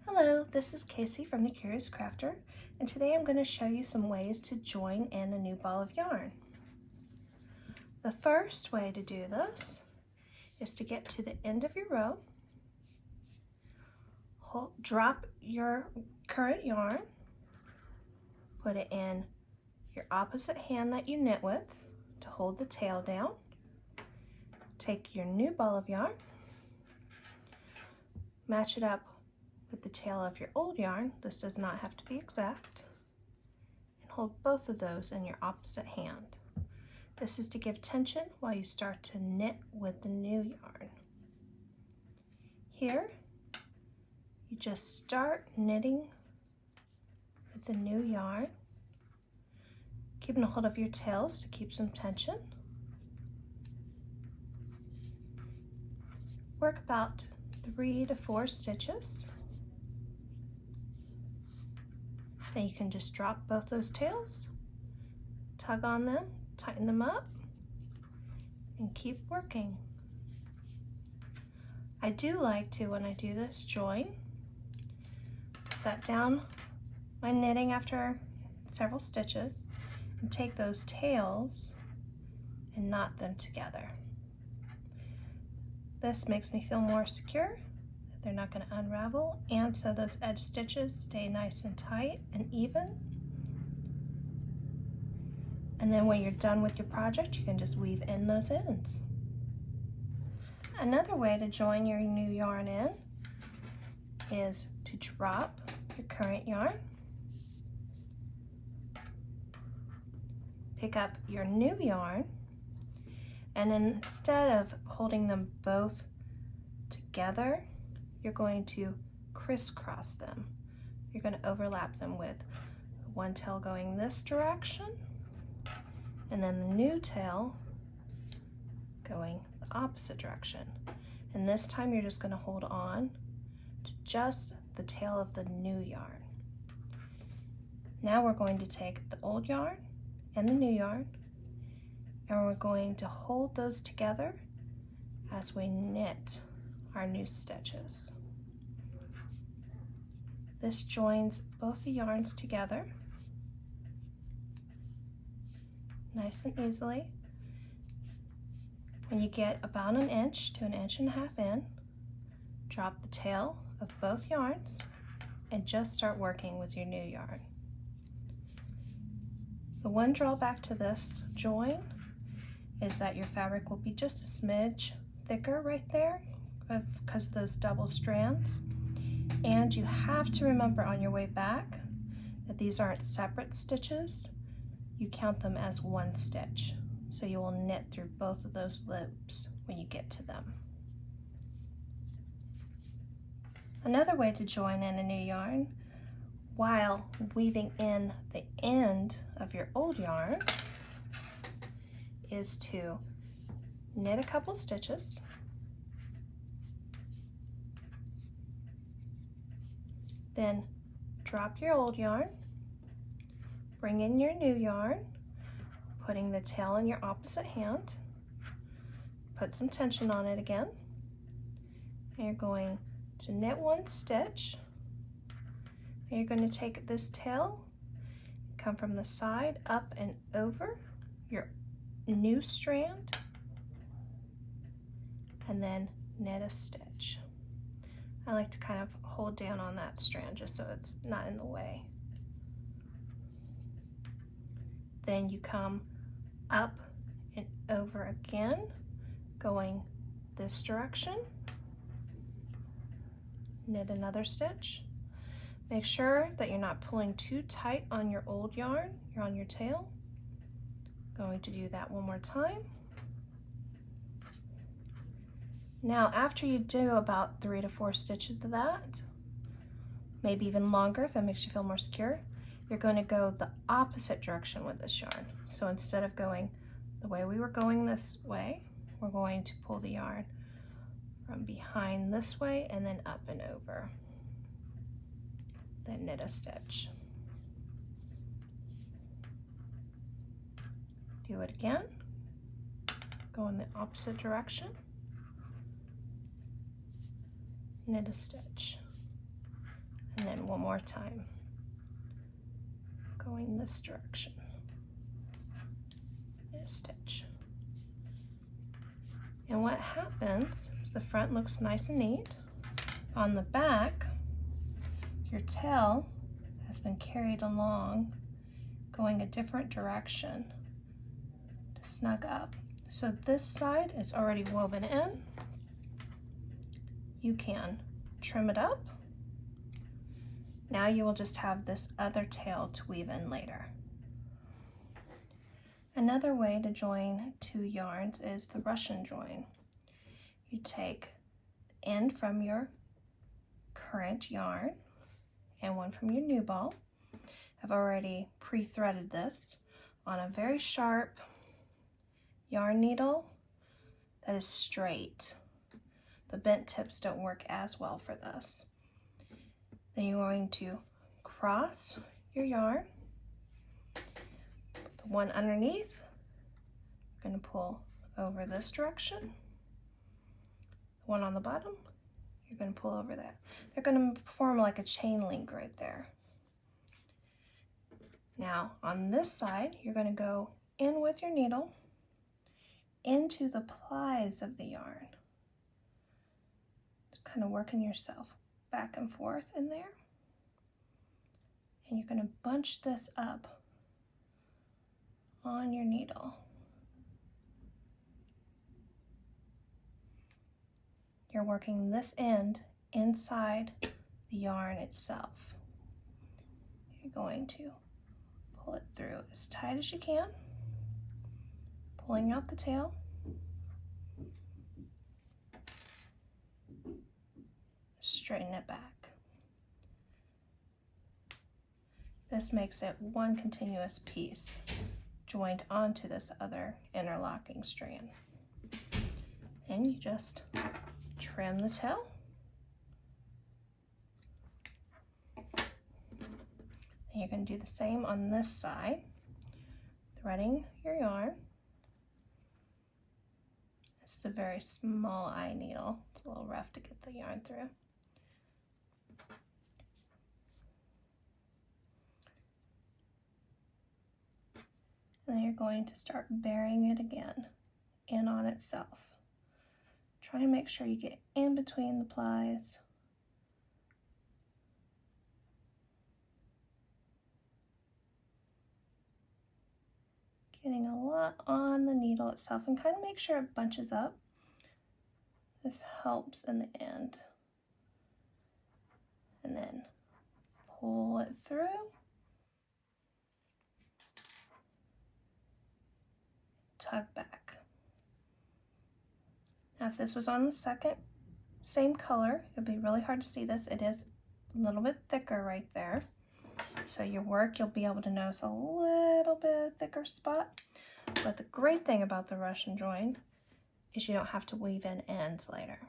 Hello, this is Casey from The Curious Crafter, and today I'm going to show you some ways to join in a new ball of yarn. The first way to do this is to get to the end of your row, drop your current yarn, put it in your opposite hand that you knit with to hold the tail down, take your new ball of yarn, match it up with the tail of your old yarn. This does not have to be exact. And hold both of those in your opposite hand. This is to give tension while you start to knit with the new yarn. Here, you just start knitting with the new yarn, keeping a hold of your tails to keep some tension. Work about 3 to 4 stitches. Then you can just drop both those tails, tug on them, tighten them up, and keep working. I do like to, when I do this join, to set down my knitting after several stitches and take those tails and knot them together. This makes me feel more secure. They're not going to unravel, and so those edge stitches stay nice and tight and even. And then when you're done with your project, you can just weave in those ends. Another way to join your new yarn in is to drop your current yarn, pick up your new yarn, and instead of holding them both together, you're going to crisscross them. You're going to overlap them with one tail going this direction and then the new tail going the opposite direction. And this time you're just going to hold on to just the tail of the new yarn. Now we're going to take the old yarn and the new yarn, and we're going to hold those together as we knit our new stitches. This joins both the yarns together nice and easily. When you get about 1 inch to 1.5 inches in, drop the tail of both yarns and just start working with your new yarn. The one drawback to this join is that your fabric will be just a smidge thicker right there because of those double strands. And you have to remember on your way back that these aren't separate stitches. You count them as one stitch. So you will knit through both of those loops when you get to them. Another way to join in a new yarn while weaving in the end of your old yarn is to knit a couple stitches, then drop your old yarn, bring in your new yarn, putting the tail in your opposite hand, put some tension on it again, and you're going to knit 1 stitch, and you're going to take this tail, come from the side up and over your new strand, and then knit a stitch. I like to kind of hold down on that strand just so it's not in the way. Then you come up and over again, going this direction, knit another stitch. Make sure that you're not pulling too tight on your old yarn, you're on your tail. Going to do that one more time. Now, after you do about 3 to 4 stitches of that, maybe even longer if that makes you feel more secure, you're going to go the opposite direction with this yarn. So instead of going the way we were going this way, we're going to pull the yarn from behind this way and then up and over. Then knit a stitch. Do it again. Go in the opposite direction. Knit a stitch. in one more time, going this direction, and stitch. And what happens is the front looks nice and neat. On the back, your tail has been carried along, going a different direction to snug up. So this side is already woven in. You can trim it up. Now you will just have this other tail to weave in later. Another way to join two yarns is the Russian join. You take the end from your current yarn and one from your new ball. I've already pre-threaded this on a very sharp yarn needle that is straight. The bent tips don't work as well for this. Then you're going to cross your yarn. The one underneath, you're going to pull over this direction. The one on the bottom, you're going to pull over that. They're going to form like a chain link right there. Now on this side, you're going to go in with your needle into the plies of the yarn. Just kind of working yourself back and forth in there. And you're going to bunch this up on your needle. You're working this end inside the yarn itself. You're going to pull it through as tight as you can, pulling out the tail. Straighten it back. This makes it one continuous piece joined onto this other interlocking strand. And you just trim the tail. And you're going to do the same on this side, threading your yarn. This is a very small eye needle. It's a little rough to get the yarn through. And then you're going to start burying it again in on itself. Try and make sure you get in between the plies. Getting a lot on the needle itself and kind of make sure it bunches up. This helps in the end. And then pull it through. Tug back. Now if this was on the same color, it'd be really hard to see this. It is a little bit thicker right there. So your work, you'll be able to notice a little bit thicker spot. But the great thing about the Russian join is you don't have to weave in ends later.